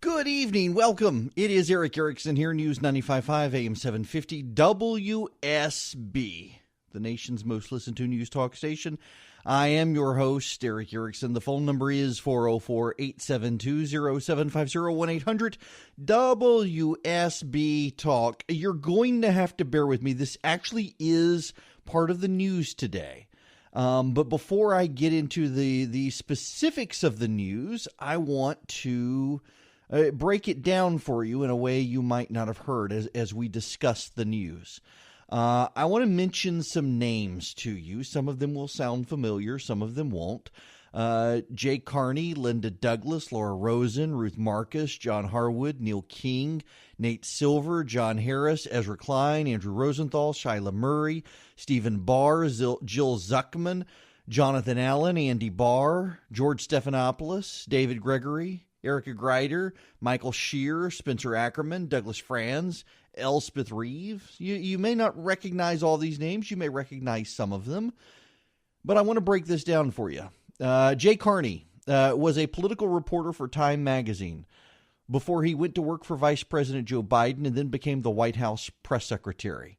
Good evening. Welcome. It is Eric Erickson here, News 95.5 AM 750 WSB, the nation's most listened to news talk station. I am your host, Eric Erickson. The phone number is 404-872-0750, 1-800-WSB Talk. You're going to have to bear with me. This actually is part of the news today. But before I get into the specifics of the news, I want to break it down for you in a way you might not have heard as we discuss the news. I want to mention some names to you. Some of them will sound familiar, some of them won't. Jay Carney, Linda Douglas, Laura Rosen, Ruth Marcus, John Harwood, Neil King, Nate Silver, John Harris, Ezra Klein, Andrew Rosenthal, Shyla Murray, Stephen Barr, Jill Zuckman, Jonathan Allen, Andy Barr, George Stephanopoulos, David Gregory, Erica Grider, Michael Scheer, Spencer Ackerman, Douglas Franz, Elspeth Reeves. You may not recognize all these names. You may recognize some of them. But I want to break this down for you. Jay Carney was a political reporter for Time magazine before he went to work for Vice President Joe Biden and then became the White House press secretary.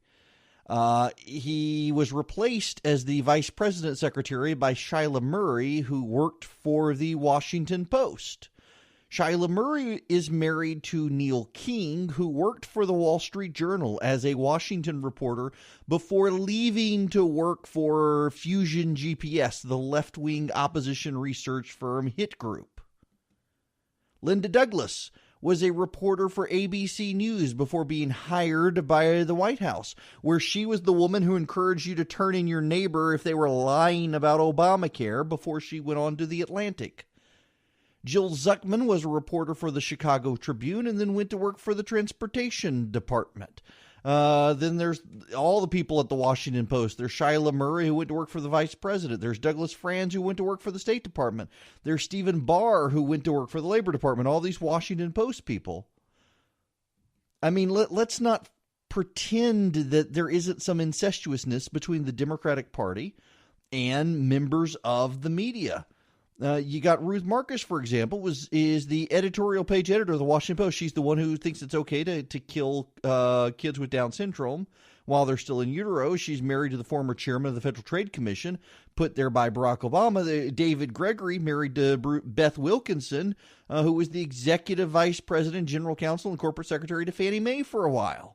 He was replaced as the vice president secretary by Shyla Murray, who worked for the Washington Post. Shyla Murray is married to Neil King, who worked for the Wall Street Journal as a Washington reporter before leaving to work for Fusion GPS, the left-wing opposition research firm Hit Group. Linda Douglas was a reporter for ABC News before being hired by the White House, where she was the woman who encouraged you to turn in your neighbor if they were lying about Obamacare before she went on to The Atlantic. Jill Zuckman was a reporter for the Chicago Tribune and then went to work for the Transportation Department. Then there's all the people at the Washington Post. There's Shyla Murray, who went to work for the vice president. There's Douglas Franz, who went to work for the State Department. There's Stephen Barr, who went to work for the Labor Department. All these Washington Post people. I mean, let's not pretend that there isn't some incestuousness between the Democratic Party and members of the media. You got Ruth Marcus, for example, is the editorial page editor of the Washington Post. She's the one who thinks it's okay to kill kids with Down syndrome while they're still in utero. She's married to the former chairman of the Federal Trade Commission, put there by Barack Obama. David Gregory married to Beth Wilkinson, who was the executive vice president, general counsel, and corporate secretary to Fannie Mae for a while.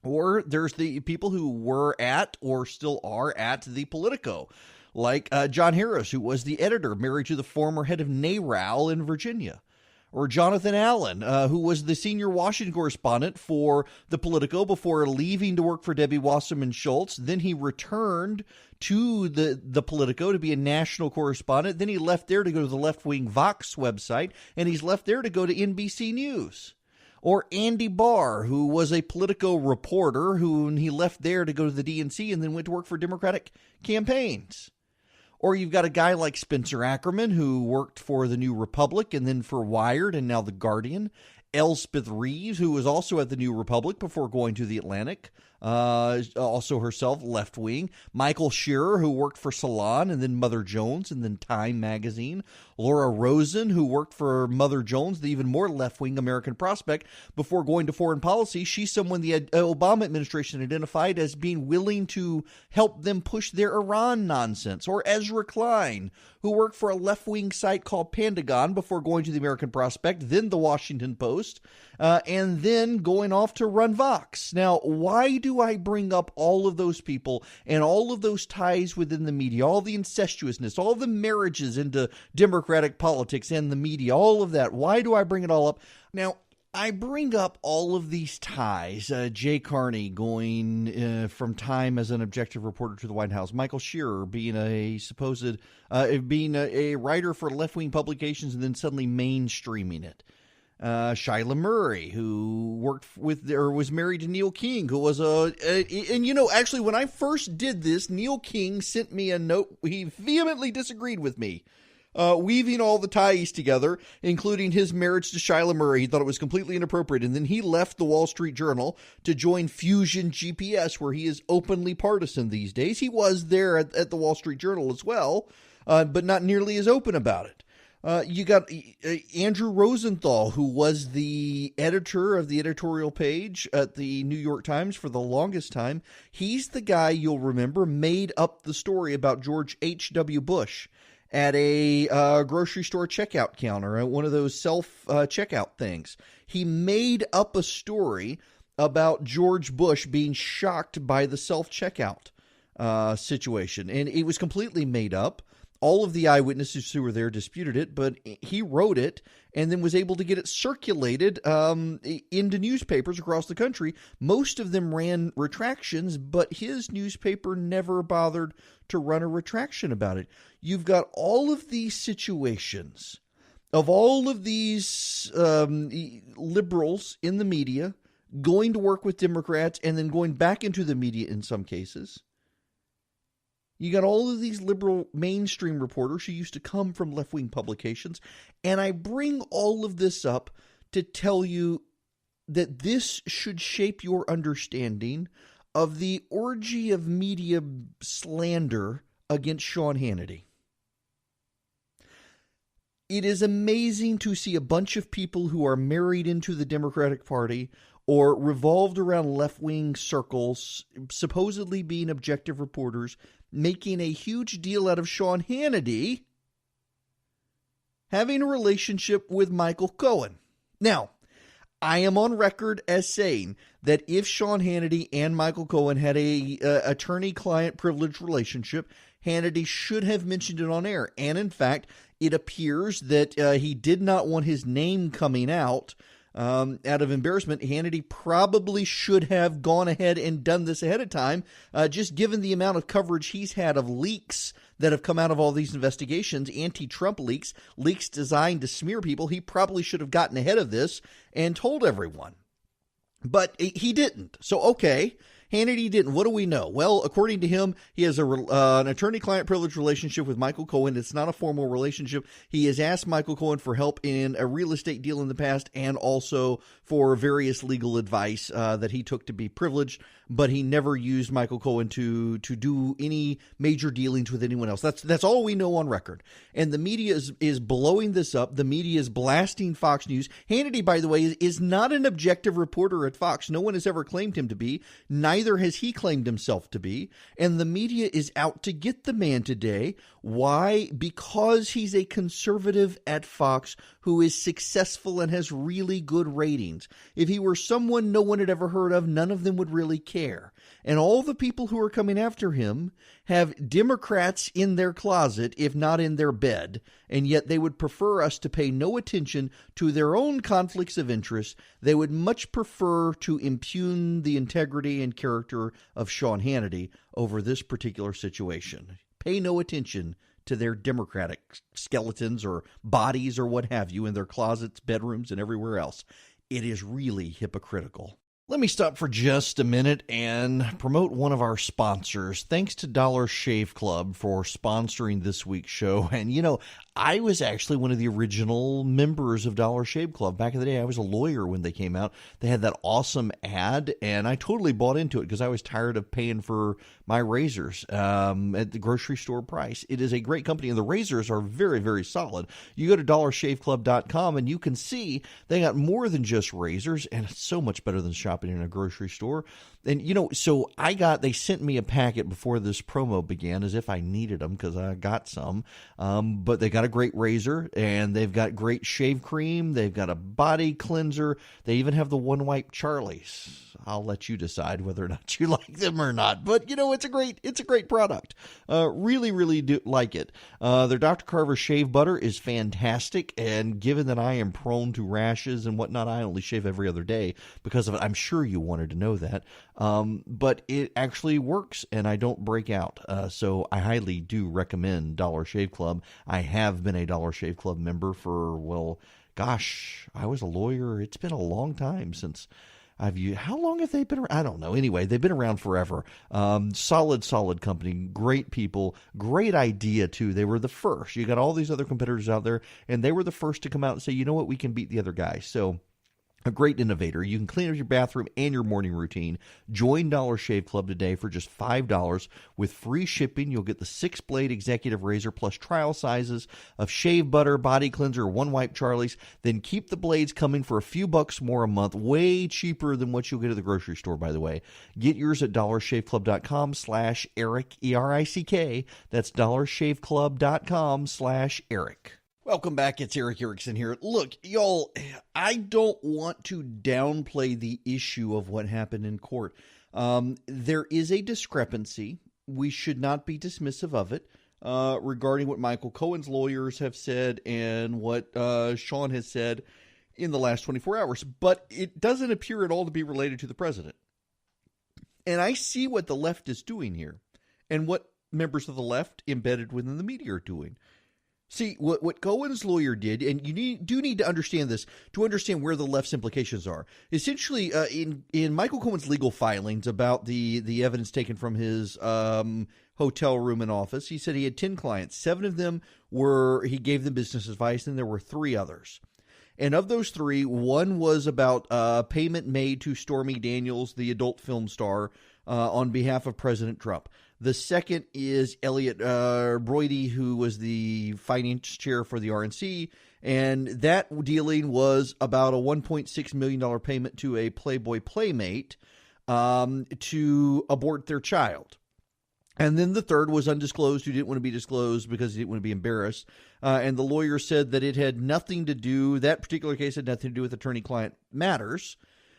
Or there's the people who were at or still are at the Politico, like John Harris, who was the editor, married to the former head of NARAL in Virginia. Or Jonathan Allen, who was the senior Washington correspondent for the Politico before leaving to work for Debbie Wasserman Schultz. Then he returned to the Politico to be a national correspondent. Then he left there to go to the left-wing Vox website, and he's left there to go to NBC News. Or Andy Barr, who was a Politico reporter, who he left there to go to the DNC and then went to work for Democratic campaigns. Or you've got a guy like Spencer Ackerman, who worked for the New Republic and then for Wired and now The Guardian. Elspeth Reeves, who was also at the New Republic before going to The Atlantic, also herself left-wing. Michael Scheer, who worked for Salon and then Mother Jones and then Time magazine. Laura Rosen, who worked for Mother Jones, the even more left-wing American Prospect, before going to foreign policy. She's someone the Obama administration identified as being willing to help them push their Iran nonsense. Or Ezra Klein, who worked for a left-wing site called Pandagon before going to the American Prospect, then the Washington Post, and then going off to run Vox. Now, why do I bring up all of those people and all of those ties within the media, all the incestuousness, all the marriages into Democratic politics and the media, all of that? Why do I bring it all up? Now, I bring up all of these ties. Jay Carney going from Time as an objective reporter to the White House. Michael Scheer being a supposed being a writer for left-wing publications and then suddenly mainstreaming it. Shyla Murray, who worked with or was married to Neil King, who was actually when I first did this, Neil King sent me a note. He vehemently disagreed with me. Weaving all the ties together, including his marriage to Shyla Murray. He thought it was completely inappropriate. And then he left the Wall Street Journal to join Fusion GPS, where he is openly partisan these days. He was there at the Wall Street Journal as well, but not nearly as open about it. You got Andrew Rosenthal, who was the editor of the editorial page at the New York Times for the longest time. He's the guy, you'll remember, made up the story about George H.W. Bush at a grocery store checkout counter, one of those self-checkout things. He made up a story about George Bush being shocked by the self-checkout situation, and it was completely made up. All of the eyewitnesses who were there disputed it, but he wrote it and then was able to get it circulated into newspapers across the country. Most of them ran retractions, but his newspaper never bothered to run a retraction about it. You've got all of these situations of all of these liberals in the media going to work with Democrats and then going back into the media in some cases. You got all of these liberal mainstream reporters who used to come from left-wing publications. And I bring all of this up to tell you that this should shape your understanding of the orgy of media slander against Sean Hannity. It is amazing to see a bunch of people who are married into the Democratic Party or revolved around left-wing circles, supposedly being objective reporters, making a huge deal out of Sean Hannity having a relationship with Michael Cohen. Now, I am on record as saying that if Sean Hannity and Michael Cohen had a attorney-client privilege relationship, Hannity should have mentioned it on air. And in fact, it appears that he did not want his name coming out of embarrassment. Hannity probably should have gone ahead and done this ahead of time, just given the amount of coverage he's had of leaks that have come out of all these investigations, anti-Trump leaks, leaks designed to smear people. He probably should have gotten ahead of this and told everyone. But he didn't. So, okay, Hannity didn't. What do we know? Well, according to him, he has an attorney-client privilege relationship with Michael Cohen. It's not a formal relationship. He has asked Michael Cohen for help in a real estate deal in the past and also for various legal advice that he took to be privileged, but he never used Michael Cohen to do any major dealings with anyone else. That's all we know on record. And the media is blowing this up. The media is blasting Fox News. Hannity, by the way, is not an objective reporter at Fox. No one has ever claimed him to be. Neither has he claimed himself to be. And the media is out to get the man today. Why? Because he's a conservative at Fox who is successful and has really good ratings. If he were someone no one had ever heard of, none of them would really care. And all the people who are coming after him have Democrats in their closet, if not in their bed, and yet they would prefer us to pay no attention to their own conflicts of interest. They would much prefer to impugn the integrity and character of Sean Hannity over this particular situation. Pay no attention to their Democratic skeletons or bodies or what have you in their closets, bedrooms, and everywhere else. It is really hypocritical. Let me stop for just a minute and promote one of our sponsors. Thanks to Dollar Shave Club for sponsoring this week's show. And, you know, I was actually one of the original members of Dollar Shave Club. Back in the day, I was a lawyer when they came out. They had that awesome ad, and I totally bought into it because I was tired of paying for my razors at the grocery store price. It is a great company, and the razors are very, very solid. You go to dollarshaveclub.com, and you can see they got more than just razors, and it's so much better than shopping in a grocery store. And, you know, so they sent me a packet before this promo began as if I needed them because I got some. But they got a great razor and they've got great shave cream. They've got a body cleanser. They even have the One Wipe Charlies. I'll let you decide whether or not you like them or not. But, you know, it's a great product. Really, really do like it. Their Dr. Carver shave butter is fantastic. And given that I am prone to rashes and whatnot, I only shave every other day because of it. I'm sure you wanted to know that. But it actually works and I don't break out. So I highly do recommend Dollar Shave Club. I have been a Dollar Shave Club member for, well, gosh, I was a lawyer. It's been a long time since I've used. How long have they been around? I don't know. Anyway, they've been around forever. Solid company, great people, great idea too. They were the first. You got all these other competitors out there and they were the first to come out and say, you know what, we can beat the other guy. So a great innovator. You can clean up your bathroom and your morning routine. Join Dollar Shave Club today for just $5 with free shipping. You'll get the 6-blade executive razor plus trial sizes of shave butter, body cleanser, one wipe Charlie's. Then keep the blades coming for a few bucks more a month, way cheaper than what you'll get at the grocery store, by the way. Get yours at dollarshaveclub.com/Eric, ERICK. That's dollarshaveclub.com/Eric. Welcome back. It's Eric Erickson here. Look, y'all, I don't want to downplay the issue of what happened in court. There is a discrepancy. We should not be dismissive of it regarding what Michael Cohen's lawyers have said and what Sean has said in the last 24 hours. But it doesn't appear at all to be related to the president. And I see what the left is doing here and what members of the left embedded within the media are doing. See, what Cohen's lawyer did, and you do need to understand this to understand where the left's implications are. Essentially, in Michael Cohen's legal filings about the evidence taken from his hotel room and office, he said he had 10 clients. 7 of them he gave them business advice, and there were 3 others. And of those 3, one was about payment made to Stormy Daniels, the adult film star, on behalf of President Trump. The second is Elliot Broidy, who was the finance chair for the RNC, and that dealing was about a $1.6 million payment to a Playboy playmate to abort their child. And then the third was undisclosed, who didn't want to be disclosed because he didn't want to be embarrassed. And the lawyer said that it had nothing to do, that particular case had nothing to do with attorney-client matters.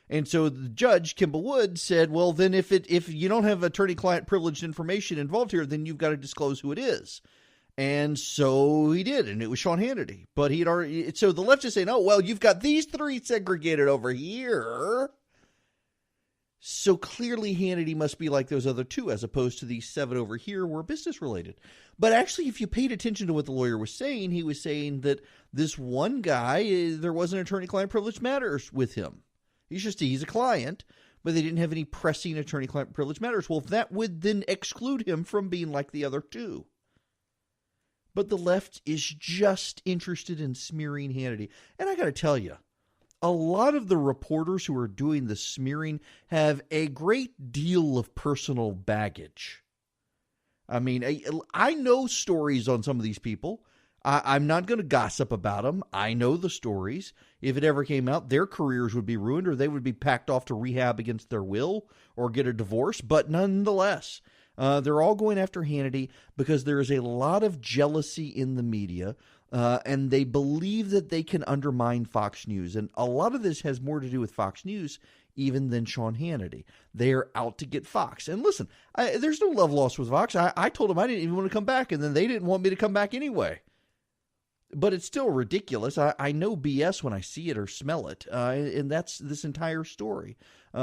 And so the judge, Kimball Wood, said, well, then if you don't have attorney-client privileged information involved here, then you've got to disclose who it is. And so he did, and it was Sean Hannity. But he'd already, so the left is saying, oh, well, you've got these 3 segregated over here. So clearly Hannity must be like those other 2, as opposed to these 7 over here were business related. But actually, if you paid attention to what the lawyer was saying, he was saying that this one guy, there wasn't attorney-client privilege matters with him. He's a client, but they didn't have any pressing attorney-client privilege matters. Well, that would then exclude him from being like the other 2. But the left is just interested in smearing Hannity. And I got to tell you, a lot of the reporters who are doing the smearing have a great deal of personal baggage. I mean, I know stories on some of these people. I'm not going to gossip about them. I know the stories. If it ever came out, their careers would be ruined or they would be packed off to rehab against their will or get a divorce. But nonetheless, they're all going after Hannity because there is a lot of jealousy in the media and they believe that they can undermine Fox News. And a lot of this has more to do with Fox News even than Sean Hannity. They are out to get Fox. And listen, there's no love lost with Fox. I told them I didn't even want to come back, and then they didn't want me to come back anyway. But it's still ridiculous. I know BS when I see it or smell it, and that's this entire story.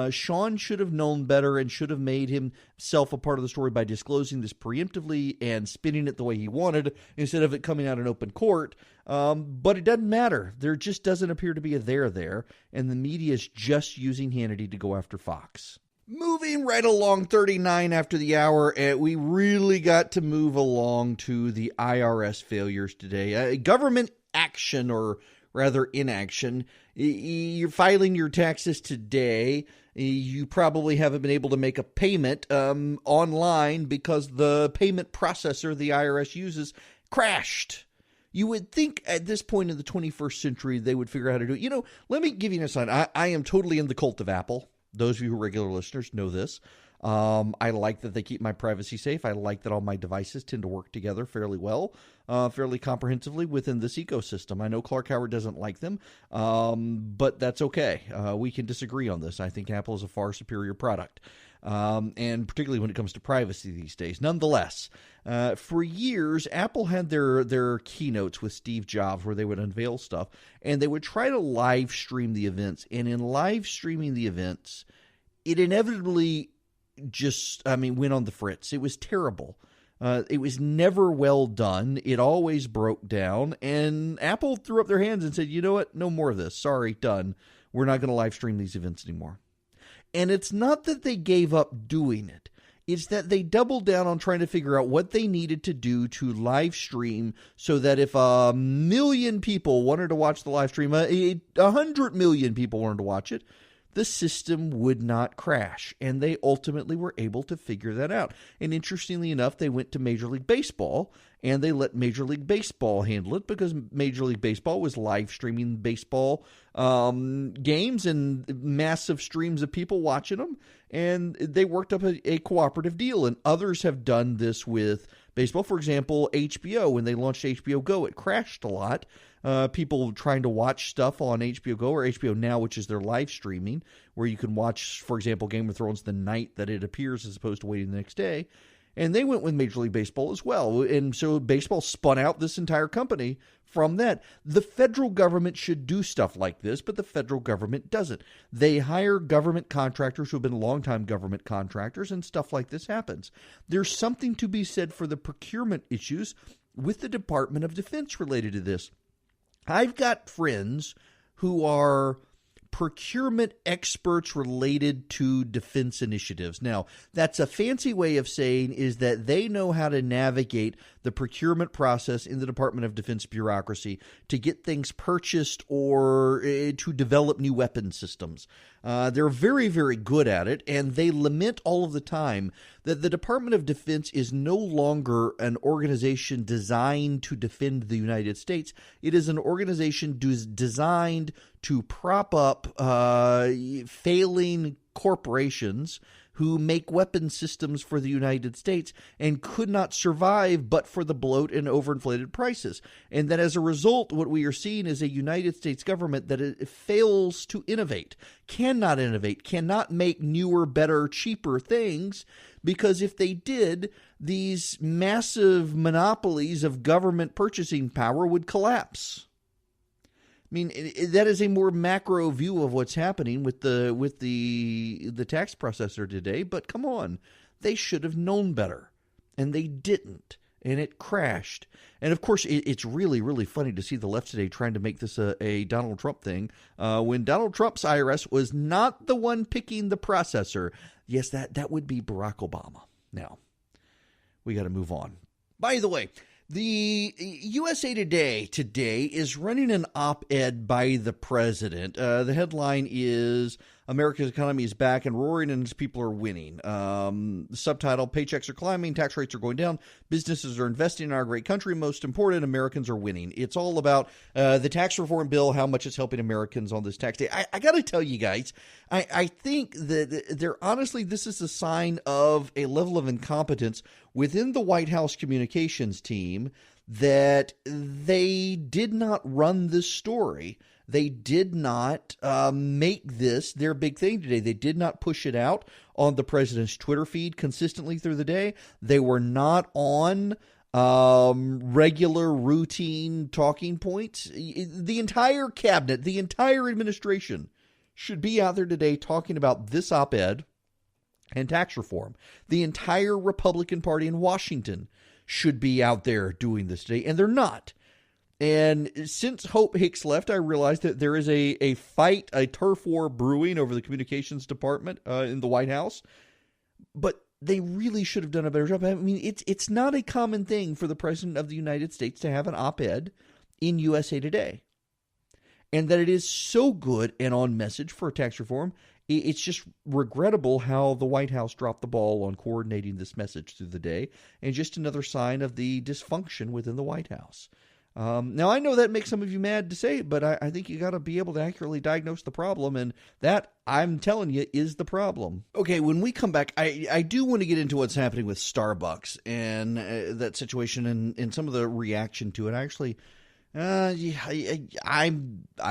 Sean should have known better and should have made himself a part of the story by disclosing this preemptively and spinning it the way he wanted instead of it coming out in open court. But it doesn't matter. There just doesn't appear to be a there, and the media is just using Hannity to go after Fox. Moving right along, 39 after the hour, we really got to move along to the IRS failures today. Government action, or rather inaction. You're filing your taxes today. You probably haven't been able to make a payment online because the payment processor the IRS uses crashed. You would think at this point in the 21st century they would figure out how to do it. You know, let me give you an aside. I am totally in the cult of Apple. Those of you who are regular listeners know this. I like that they keep my privacy safe. I like that all my devices tend to work together fairly well, fairly comprehensively within this ecosystem. I know Clark Howard doesn't like them, but that's okay. We can disagree on this. I think Apple is a far superior product, and particularly when it comes to privacy these days. Nonetheless, for years, Apple had their keynotes with Steve Jobs where they would unveil stuff, and they would try to live stream the events. And in live streaming the events, it inevitably went on the fritz. It was terrible. It was never well done. It always broke down. And Apple threw up their hands and said, you know what? No more of this. Sorry, done. We're not going to live stream these events anymore. And it's not that they gave up doing it. is that they doubled down on trying to figure out what they needed to do to live stream so that if 1 million people wanted to watch the live stream, 100 million people wanted to watch it, the system would not crash. And they ultimately were able to figure that out. And interestingly enough, they went to Major League Baseball and they let Major League Baseball handle it because Major League Baseball was live streaming baseball games and massive streams of people watching them. And they worked up a cooperative deal. And others have done this with baseball. For example, HBO, when they launched HBO Go, it crashed a lot. People trying to watch stuff on HBO Go or HBO Now, which is their live streaming, where you can watch, for example, Game of Thrones the night that it appears as opposed to waiting the next day. And they went with Major League Baseball as well. And so baseball spun out this entire company from that. The federal government should do stuff like this, but the federal government doesn't. They hire government contractors who have been longtime government contractors, and stuff like this happens. There's something to be said for the procurement issues with the Department of Defense related to this. I've got friends who are procurement experts related to defense initiatives. Now, that's a fancy way of saying is that they know how to navigate the procurement process in the Department of Defense bureaucracy to get things purchased or to develop new weapon systems. They're very, very good at it, and they lament all of the time that the Department of Defense is no longer an organization designed to defend the United States. It is an organization designed to prop up failing corporations who make weapon systems for the United States and could not survive but for the bloat and overinflated prices. And that as a result, what we are seeing is a United States government that it fails to innovate, cannot make newer, better, cheaper things, because if they did, these massive monopolies of government purchasing power would collapse. I mean, that is a more macro view of what's happening with the tax processor today. But come on, they should have known better, and they didn't, and it crashed. And of course, it's really, really funny to see the left today trying to make this a Donald Trump thing when Donald Trump's IRS was not the one picking the processor. Yes, that would be Barack Obama. Now, we got to move on. By the way, the USA Today today is running an op-ed by the president. The headline is America's economy is back and roaring and its people are winning. The subtitle, paychecks are climbing, tax rates are going down, businesses are investing in our great country, most important, Americans are winning. It's all about the tax reform bill, how much it's helping Americans on this tax day. I got to tell you guys, I think that honestly, this is a sign of a level of incompetence within the White House communications team that they did not run this story. They did not make this their big thing today. They did not push it out on the president's Twitter feed consistently through the day. They were not on regular routine talking points. The entire cabinet, the entire administration should be out there today talking about this op-ed and tax reform. The entire Republican Party in Washington should be out there doing this today, and they're not. And since Hope Hicks left, I realized that there is a fight, a turf war brewing over the communications department in the White House. But they really should have done a better job. I mean, it's not a common thing for the President of the United States to have an op-ed in USA Today. And that it is so good and on message for tax reform, it's just regrettable how the White House dropped the ball on coordinating this message through the day, and just another sign of the dysfunction within the White House. Now, I know that makes some of you mad to say it, but I think you got to be able to accurately diagnose the problem, and that, I'm telling you, is the problem. Okay, when we come back, I do want to get into what's happening with Starbucks and that situation and some of the reaction to it. Actually, I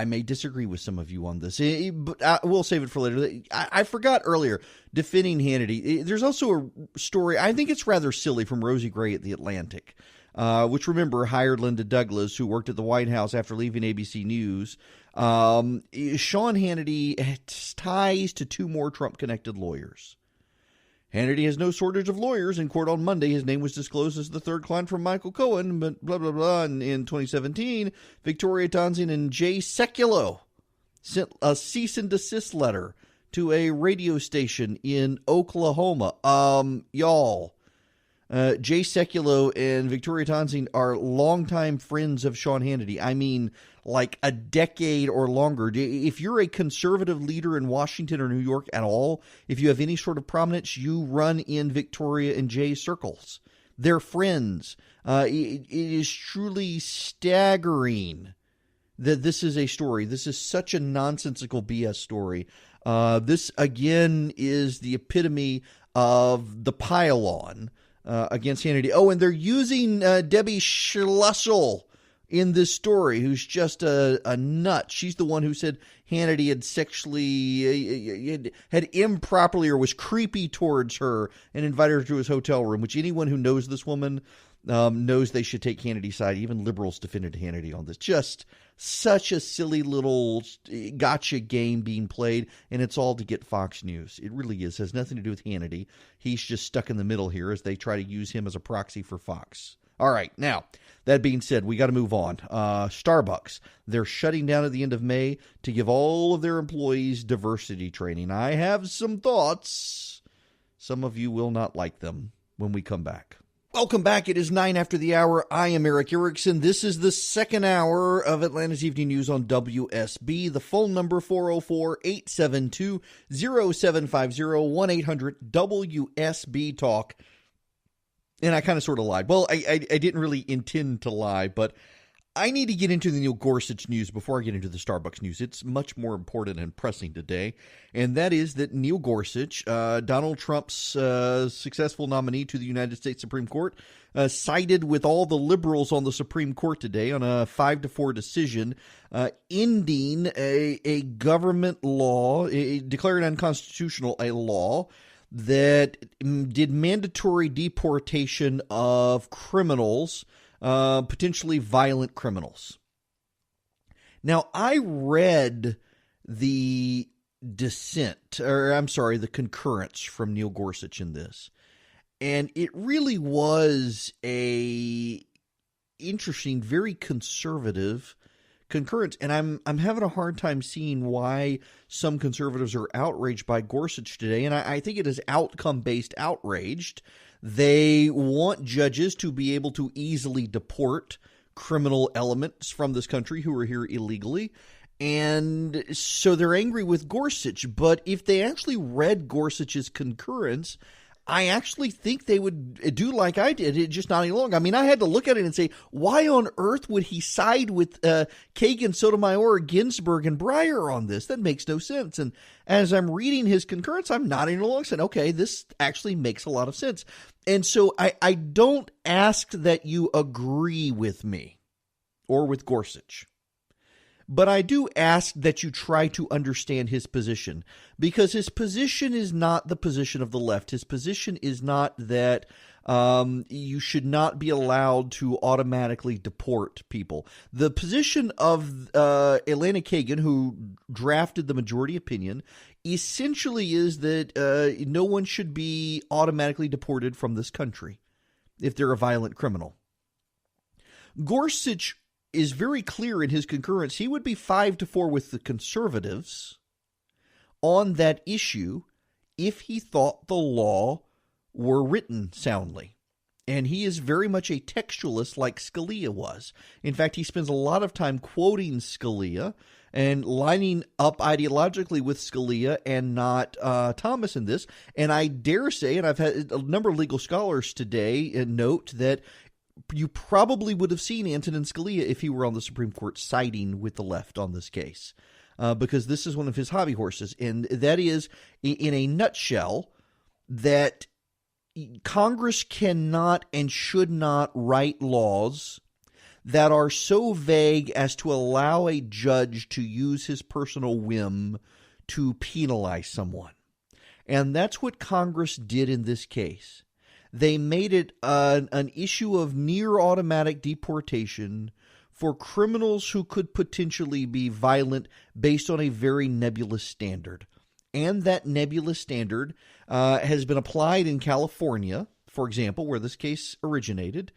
may disagree with some of you on this, but we'll save it for later. I forgot earlier, defending Hannity. There's also a story, I think it's rather silly, from Rosie Gray at The Atlantic, which, remember, hired Linda Douglas, who worked at the White House after leaving ABC News. Sean Hannity has ties to two more Trump-connected lawyers. Hannity has no shortage of lawyers. In court on Monday, his name was disclosed as the third client from Michael Cohen, but blah, blah, blah. And in 2017, Victoria Townsend and Jay Sekulow sent a cease and desist letter to a radio station in Oklahoma. Y'all, Jay Sekulow and Victoria Tonsing are longtime friends of Sean Hannity. I mean, like a decade or longer. If you're a conservative leader in Washington or New York at all, if you have any sort of prominence, you run in Victoria and Jay circles. They're friends. It is truly staggering that this is a story. This is such a nonsensical BS story. This, again, is the epitome of the pile-on against Hannity. Oh, and they're using Debbie Schlussel in this story, who's just a nut. She's the one who said Hannity had sexually, had improperly or was creepy towards her and invited her to his hotel room, which anyone who knows this woman knows they should take Hannity's side. Even liberals defended Hannity on this. Just such a silly little gotcha game being played, and it's all to get Fox News. It really is. It has nothing to do with Hannity. He's just stuck in the middle here as they try to use him as a proxy for Fox. All right, now, that being said, we got to move on. Starbucks, they're shutting down at the end of May to give all of their employees diversity training. I have some thoughts. Some of you will not like them when we come back. Welcome back. It is 9 after the hour. I am Eric Erickson. This is the second hour of Atlanta's Evening News on WSB. The phone number 404-872-0750, 1-800-WSB-TALK. And I kind of sort of lied. Well, I didn't really intend to lie, but I need to get into the Neil Gorsuch news before I get into the Starbucks news. It's much more important and pressing today, and that is that Neil Gorsuch, Donald Trump's successful nominee to the United States Supreme Court, sided with all the liberals on the Supreme Court today on a 5-4 decision, ending a government law, declaring unconstitutional a law that did mandatory deportation of criminals, potentially violent criminals. Now, I read the the concurrence from Neil Gorsuch in this, and it really was a interesting, very conservative concurrence, and I'm having a hard time seeing why some conservatives are outraged by Gorsuch today, and I think it is outcome-based outraged. They want judges to be able to easily deport criminal elements from this country who are here illegally, and so they're angry with Gorsuch. But if they actually read Gorsuch's concurrence, I actually think they would do like I did, just not any longer. I mean, I had to look at it and say, why on earth would he side with Kagan, Sotomayor, Ginsburg, and Breyer on this? That makes no sense. And as I'm reading his concurrence, I'm nodding along saying, okay, this actually makes a lot of sense. And so I don't ask that you agree with me or with Gorsuch. But I do ask that you try to understand his position, because his position is not the position of the left. His position is not that you should not be allowed to automatically deport people. The position of Elena Kagan, who drafted the majority opinion, essentially is that no one should be automatically deported from this country if they're a violent criminal. Gorsuch is very clear in his concurrence. He would be 5-4 with the conservatives on that issue if he thought the law were written soundly. And he is very much a textualist like Scalia was. In fact, he spends a lot of time quoting Scalia and lining up ideologically with Scalia and not Thomas in this. And I dare say, and I've had a number of legal scholars today note that you probably would have seen Antonin Scalia if he were on the Supreme Court siding with the left on this case, because this is one of his hobby horses. And that is, in a nutshell, that Congress cannot and should not write laws that are so vague as to allow a judge to use his personal whim to penalize someone. And that's what Congress did in this case. They made it an issue of near automatic deportation for criminals who could potentially be violent based on a very nebulous standard. And that nebulous standard has been applied in California, for example, where this case originated,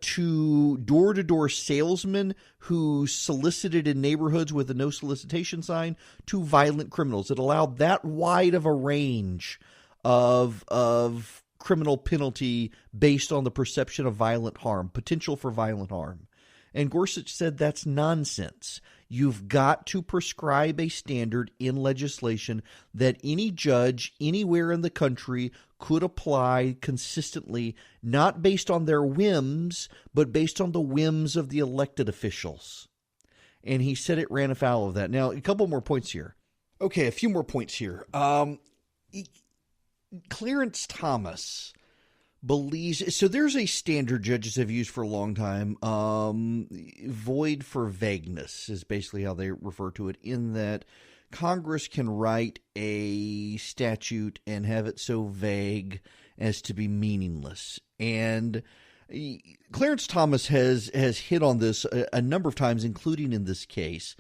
to door-to-door salesmen who solicited in neighborhoods with a no solicitation sign, to violent criminals. It allowed that wide of a range of criminal penalty based on the perception of violent harm, potential for violent harm. And Gorsuch said that's nonsense. You've got to prescribe a standard in legislation that any judge anywhere in the country could apply consistently, not based on their whims, but based on the whims of the elected officials. And he said it ran afoul of that. Now, a couple more points here. Okay, a few more points here. Clarence Thomas believes, so there's a standard judges have used for a long time, void for vagueness is basically how they refer to it, in that Congress can write a statute and have it so vague as to be meaningless. And Clarence Thomas has hit on this a number of times, including in this case,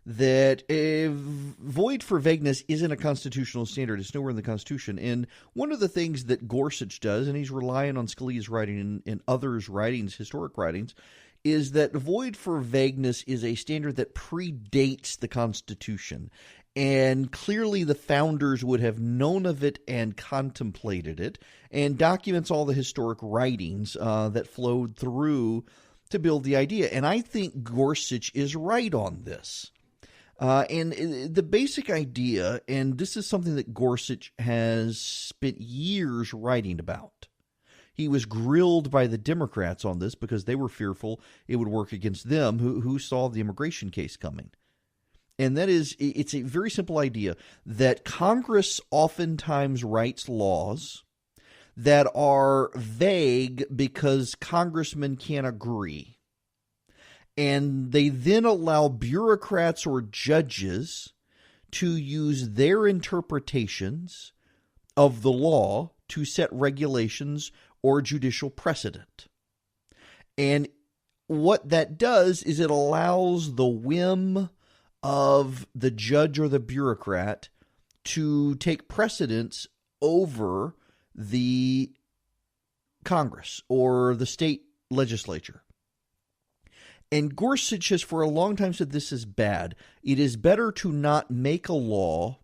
that a void for vagueness isn't a constitutional standard. It's nowhere in the Constitution. And one of the things that Gorsuch does, and he's relying on Scalia's writing and others' writings, historic writings, is that void for vagueness is a standard that predates the Constitution. And clearly the founders would have known of it and contemplated it, and documents all the historic writings that flowed through to build the idea. And I think Gorsuch is right on this. And the basic idea, and this is something that Gorsuch has spent years writing about. He was grilled by the Democrats on this because they were fearful it would work against them, who saw the immigration case coming. And that is, it's a very simple idea that Congress oftentimes writes laws that are vague because congressmen can't agree. And they then allow bureaucrats or judges to use their interpretations of the law to set regulations or judicial precedent. And what that does is it allows the whim of the judge or the bureaucrat to take precedence over the Congress or the state legislature. And Gorsuch has for a long time said this is bad. It is better to not make a law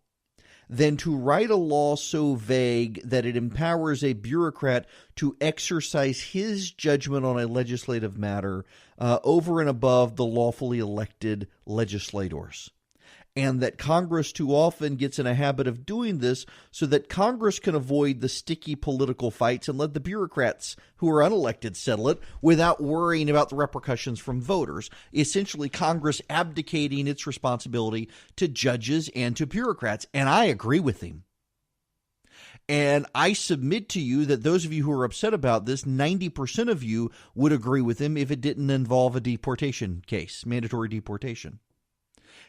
than to write a law so vague that it empowers a bureaucrat to exercise his judgment on a legislative matter over and above the lawfully elected legislators. And that Congress too often gets in a habit of doing this so that Congress can avoid the sticky political fights and let the bureaucrats who are unelected settle it without worrying about the repercussions from voters. Essentially, Congress abdicating its responsibility to judges and to bureaucrats. And I agree with him. And I submit to you that those of you who are upset about this, 90% of you would agree with him if it didn't involve a deportation case, mandatory deportation.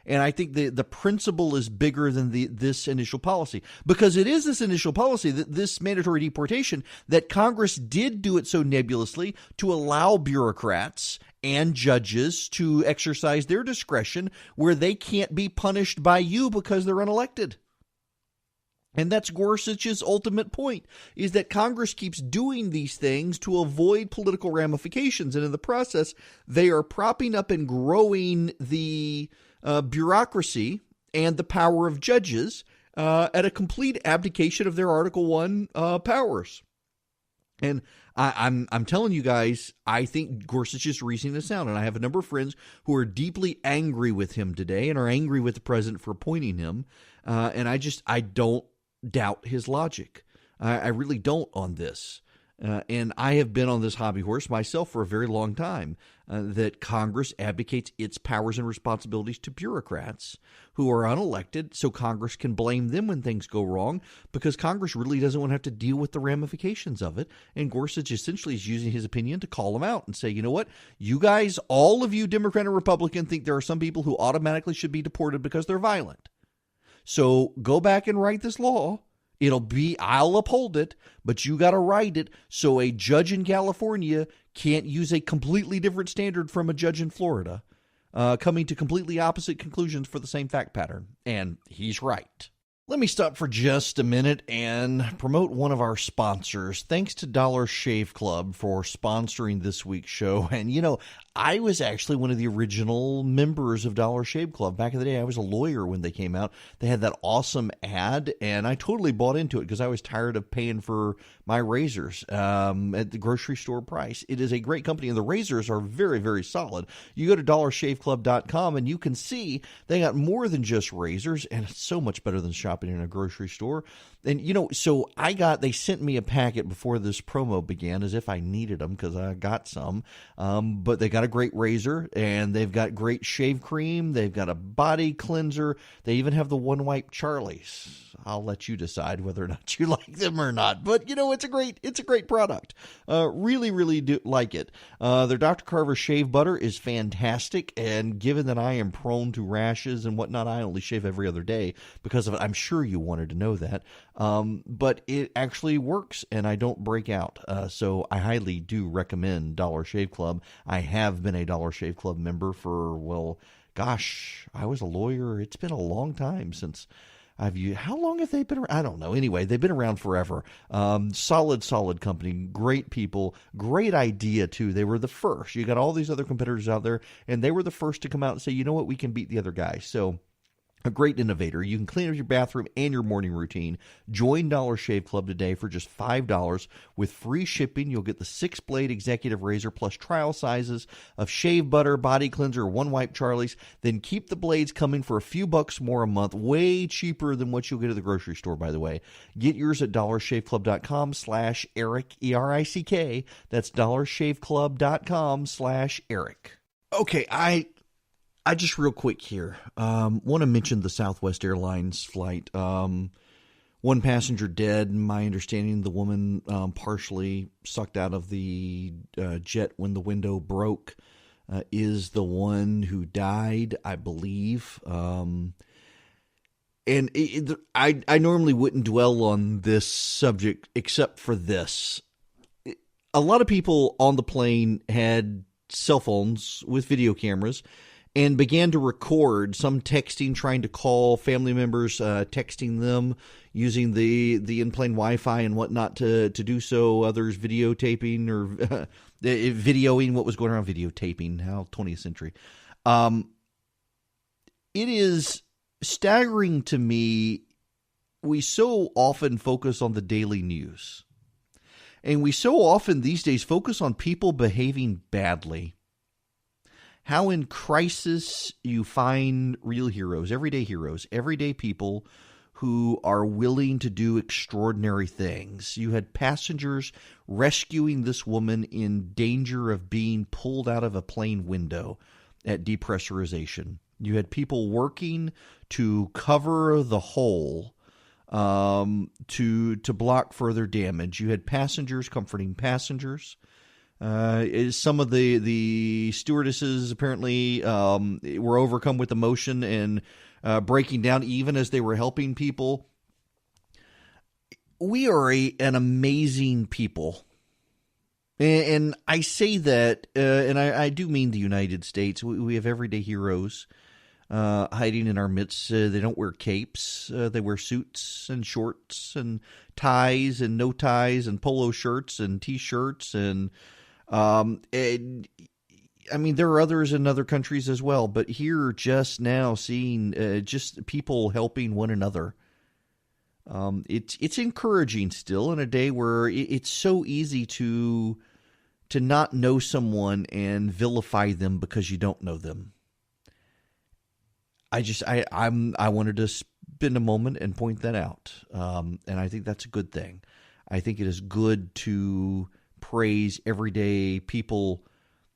And I think the principle is bigger than this initial policy, because it is this initial policy, that this mandatory deportation, that Congress did do it so nebulously to allow bureaucrats and judges to exercise their discretion where they can't be punished by you because they're unelected. And that's Gorsuch's ultimate point, is that Congress keeps doing these things to avoid political ramifications. And in the process, they are propping up and growing the bureaucracy and the power of judges at a complete abdication of their Article 1 powers. And I'm telling you guys, I think Gorsuch's reasoning is sound. And I have a number of friends who are deeply angry with him today and are angry with the president for appointing him. And I don't doubt his logic. I really don't on this. And I have been on this hobby horse myself for a very long time, that Congress abdicates its powers and responsibilities to bureaucrats who are unelected, so Congress can blame them when things go wrong, because Congress really doesn't want to have to deal with the ramifications of it. And Gorsuch essentially is using his opinion to call them out and say, you know what, you guys, all of you Democrat and Republican, think there are some people who automatically should be deported because they're violent. So go back and write this law. I'll uphold it, but you got to write it so a judge in California can't use a completely different standard from a judge in Florida, coming to completely opposite conclusions for the same fact pattern. And he's right. Let me stop for just a minute and promote one of our sponsors. Thanks to Dollar Shave Club for sponsoring this week's show. And, I was actually one of the original members of Dollar Shave Club. Back in the day, I was a lawyer when they came out. They had that awesome ad, and I totally bought into it because I was tired of paying for my razors at the grocery store price. It is a great company, and the razors are very, very solid. You go to dollarshaveclub.com, and you can see they got more than just razors, and it's so much better than shopping in a grocery store. And, so they sent me a packet before this promo began as if I needed them because I got some. But they got a great razor, and they've got great shave cream. They've got a body cleanser. They even have the One Wipe Charlies. I'll let you decide whether or not you like them or not. But, it's a great product. Really, really do like it. Their Dr. Carver shave butter is fantastic. And given that I am prone to rashes and whatnot, I only shave every other day because of it. I'm sure you wanted to know that. But it actually works, and I don't break out. So I highly do recommend Dollar Shave Club. I have been a Dollar Shave Club member for, I was a lawyer. It's been a long time since I've used. How long have they been around? I don't know. Anyway, they've been around forever. Solid company. Great people. Great idea, too. They were the first. You got all these other competitors out there, and they were the first to come out and say, you know what, we can beat the other guys. So a great innovator. You can clean up your bathroom and your morning routine. Join Dollar Shave Club today for just $5 with free shipping. You'll get the 6-blade executive razor plus trial sizes of shave butter, body cleanser, One Wipe Charlies. Then keep the blades coming for a few bucks more a month. Way cheaper than what you'll get at the grocery store, by the way. Get yours at dollarshaveclub.com/Eric, ERICK. That's dollarshaveclub.com/Eric. Okay, I just real quick here want to mention the Southwest Airlines flight. One passenger dead. My understanding, the woman partially sucked out of the jet when the window broke is the one who died, I believe. And I normally wouldn't dwell on this subject except for this. A lot of people on the plane had cell phones with video cameras and began to record, some texting, trying to call family members, texting them using the in-plane Wi-Fi and whatnot to do so. Others videotaping or videoing what was going on, videotaping. How 20th century. It is staggering to me. We so often focus on the daily news. And we so often these days focus on people behaving badly. How in crisis you find real heroes, everyday people who are willing to do extraordinary things. You had passengers rescuing this woman in danger of being pulled out of a plane window at depressurization. You had people working to cover the hole to block further damage. You had passengers comforting passengers. Some of the stewardesses apparently were overcome with emotion and breaking down even as they were helping people. We are an amazing people. And I say that, and I do mean the United States. We have everyday heroes hiding in our midst. They don't wear capes. They wear suits and shorts and ties and no ties and polo shirts and T-shirts and there are others in other countries as well, but here just now seeing just people helping one another. It's encouraging still in a day where it's so easy to not know someone and vilify them because you don't know them. I wanted to spend a moment and point that out, and I think that's a good thing. I think it is good to praise everyday people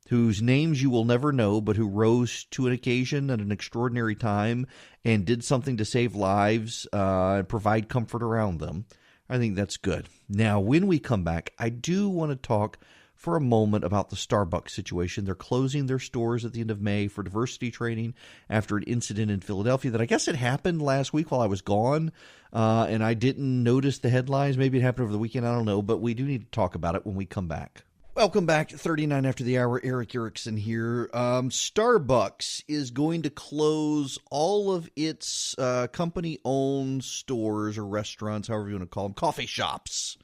whose names you will never know, but who rose to an occasion at an extraordinary time and did something to save lives, and provide comfort around them. I think that's good. Now, when we come back, I do want to talk for a moment about the Starbucks situation. They're closing their stores at the end of May for diversity training after an incident in Philadelphia that I guess it happened last week while I was gone, and I didn't notice the headlines. Maybe it happened over the weekend. I don't know, but we do need to talk about it when we come back. Welcome back to 39 After the Hour. Eric Erickson here. Starbucks is going to close all of its company-owned stores or restaurants, however you want to call them, coffee shops,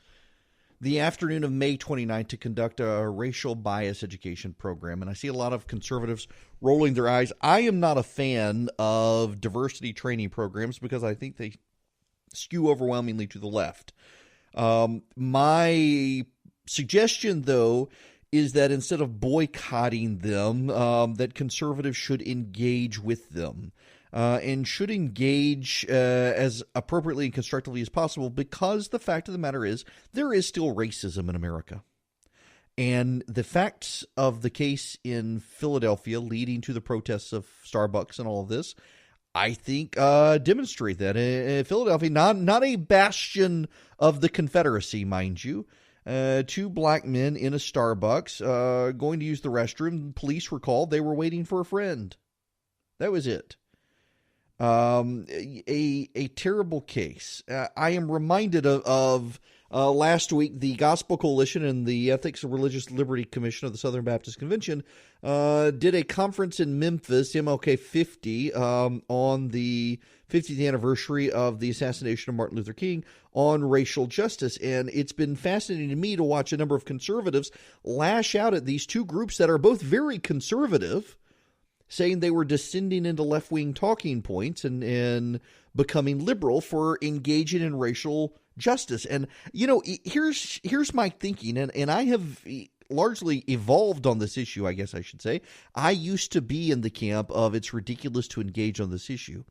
the afternoon of May 29th to conduct a racial bias education program. And I see a lot of conservatives rolling their eyes. I am not a fan of diversity training programs because I think they skew overwhelmingly to the left. My suggestion, though, is that instead of boycotting them, that conservatives should engage with them and should engage as appropriately and constructively as possible, because the fact of the matter is there is still racism in America. And the facts of the case in Philadelphia leading to the protests of Starbucks and all of this, I think, demonstrate that. Philadelphia, not a bastion of the Confederacy, mind you. Two black men in a Starbucks going to use the restroom. Police were called. They were waiting for a friend. That was it. A terrible case. I am reminded of last week, the Gospel Coalition and the Ethics and Religious Liberty Commission of the Southern Baptist Convention did a conference in Memphis, MLK 50, on the 50th anniversary of the assassination of Martin Luther King, on racial justice. And it's been fascinating to me to watch a number of conservatives lash out at these two groups that are both very conservative, saying they were descending into left-wing talking points and becoming liberal for engaging in racial justice. And, you know, here's my thinking, and I have largely evolved on this issue, I guess I should say. I used to be in the camp of it's ridiculous to engage on this issue.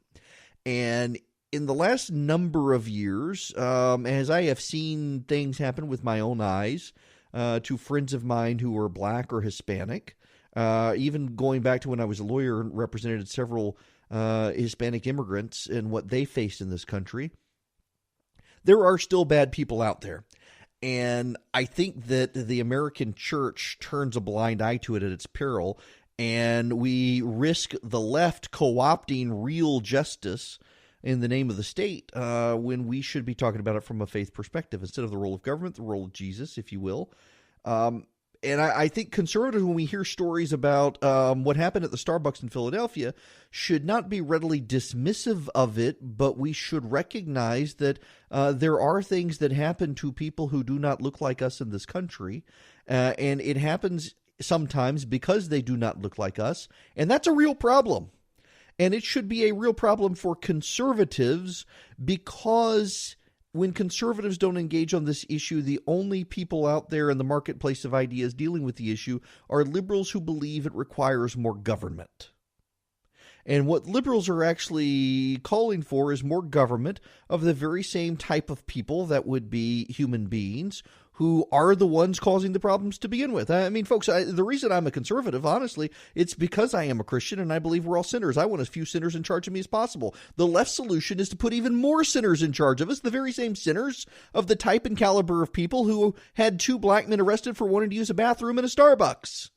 And in the last number of years, as I have seen things happen with my own eyes to friends of mine who are black or Hispanic, even going back to when I was a lawyer and represented several Hispanic immigrants and what they faced in this country, there are still bad people out there. And I think that the American church turns a blind eye to it at its peril, and we risk the left co-opting real justice in the name of the state when we should be talking about it from a faith perspective instead of the role of government, the role of Jesus, if you will. And I think conservatives, when we hear stories about what happened at the Starbucks in Philadelphia, should not be readily dismissive of it, but we should recognize that there are things that happen to people who do not look like us in this country, and it happens sometimes because they do not look like us, and that's a real problem. And it should be a real problem for conservatives, because when conservatives don't engage on this issue, the only people out there in the marketplace of ideas dealing with the issue are liberals who believe it requires more government. And what liberals are actually calling for is more government of the very same type of people that would be human beings who are the ones causing the problems to begin with. I mean, folks, the reason I'm a conservative, honestly, it's because I am a Christian and I believe we're all sinners. I want as few sinners in charge of me as possible. The left solution is to put even more sinners in charge of us, the very same sinners of the type and caliber of people who had two black men arrested for wanting to use a bathroom in a Starbucks.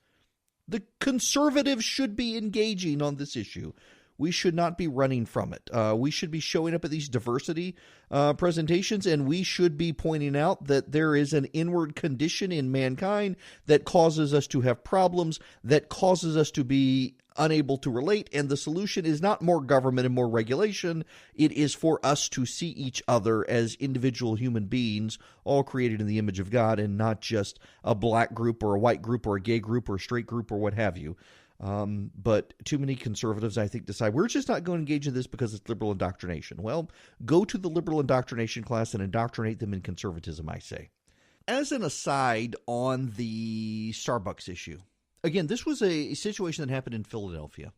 The conservatives should be engaging on this issue. We should not be running from it. We should be showing up at these diversity presentations, and we should be pointing out that there is an inward condition in mankind that causes us to have problems, that causes us to be unable to relate, and the solution is not more government and more regulation. It is for us to see each other as individual human beings, all created in the image of God, and not just a black group or a white group or a gay group or a straight group or what have you. But too many conservatives, I think, decide we're just not going to engage in this because it's liberal indoctrination. Well, go to the liberal indoctrination class and indoctrinate them in conservatism, I say. As an aside on the Starbucks issue, again, this was a situation that happened in Philadelphia.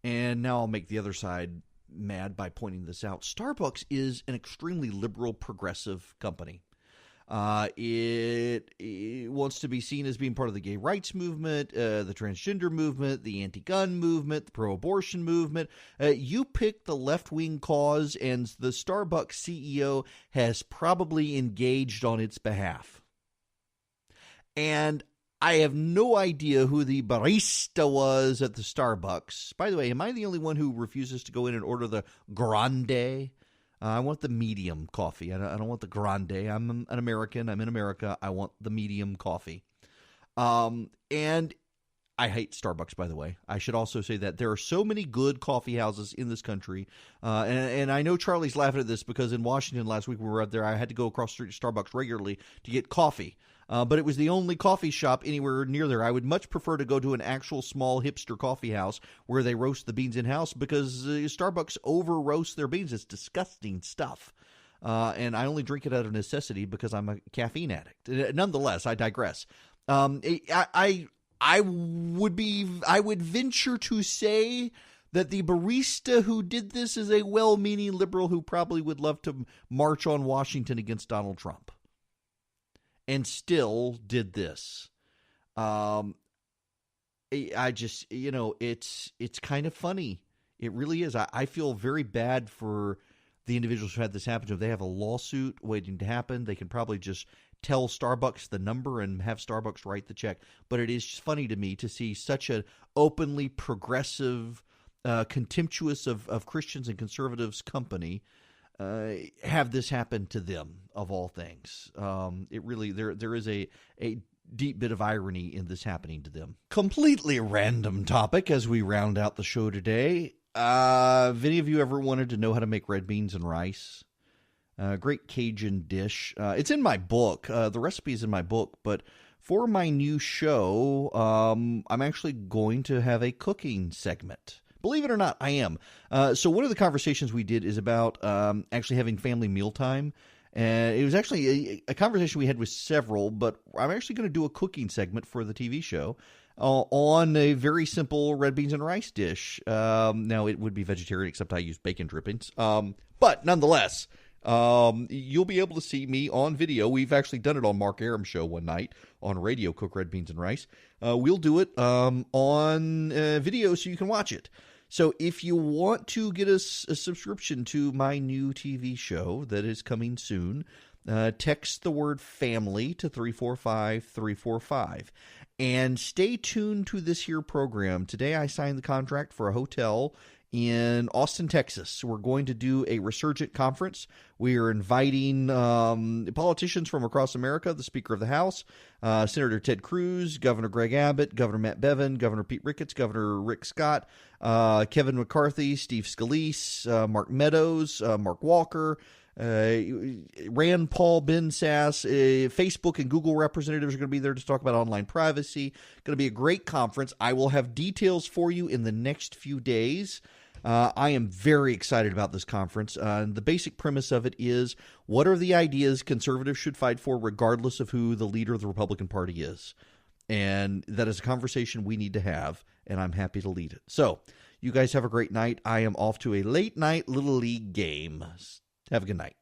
And now I'll make the other side mad by pointing this out. Starbucks is an extremely liberal, progressive company. It wants to be seen as being part of the gay rights movement, the transgender movement, the anti-gun movement, the pro-abortion movement. You pick the left-wing cause, and the Starbucks CEO has probably engaged on its behalf. And I have no idea who the barista was at the Starbucks. By the way, am I the only one who refuses to go in and order the grande? I want the medium coffee. I don't want the grande. I'm an American. I'm in America. I want the medium coffee. And I hate Starbucks, by the way. I should also say that there are so many good coffee houses in this country. And I know Charlie's laughing at this because in Washington last week when we were up there, I had to go across the street to Starbucks regularly to get coffee. But it was the only coffee shop anywhere near there. I would much prefer to go to an actual small hipster coffee house where they roast the beans in-house because Starbucks over-roasts their beans. It's disgusting stuff. And I only drink it out of necessity because I'm a caffeine addict. Nonetheless, I digress. I would venture to say that the barista who did this is a well-meaning liberal who probably would love to march on Washington against Donald Trump, and still did this. I just, it's kind of funny. It really is. I feel very bad for the individuals who had this happen to them. They have a lawsuit waiting to happen. They can probably just tell Starbucks the number and have Starbucks write the check. But it is funny to me to see such an openly progressive, contemptuous of Christians and conservatives company have this happen to them, of all things. It really, there is a deep bit of irony in this happening to them. Completely random topic as we round out the show today. Have any of you ever wanted to know how to make red beans and rice? Great Cajun dish. It's in my book. The recipe is in my book. But for my new show, I'm actually going to have a cooking segment. Believe it or not, I am. So one of the conversations we did is about actually having family mealtime. And it was actually a conversation we had with several, but I'm actually going to do a cooking segment for the TV show on a very simple red beans and rice dish. Now, it would be vegetarian, except I use bacon drippings. But nonetheless, you'll be able to see me on video. We've actually done it on Mark Aram's show one night on radio, Cook Red Beans and Rice. We'll do it on video so you can watch it. So if you want to get a subscription to my new TV show that is coming soon, text the word family to 345-345. And stay tuned to this here program. Today I signed the contract for a hotel in Austin, Texas. We're going to do a Resurgent conference. We are inviting politicians from across America, the Speaker of the House, Senator Ted Cruz, Governor Greg Abbott, Governor Matt Bevin, Governor Pete Ricketts, Governor Rick Scott, Kevin McCarthy, Steve Scalise, Mark Meadows, Mark Walker, Rand Paul, Ben Sass, Facebook and Google representatives are going to be there to talk about online privacy. Going to be a great conference. I will have details for you in the next few days. I am very excited about this conference. The basic premise of it is, what are the ideas conservatives should fight for regardless of who the leader of the Republican Party is? And that is a conversation we need to have, and I'm happy to lead it. So, you guys have a great night. I am off to a late night Little League game. Have a good night.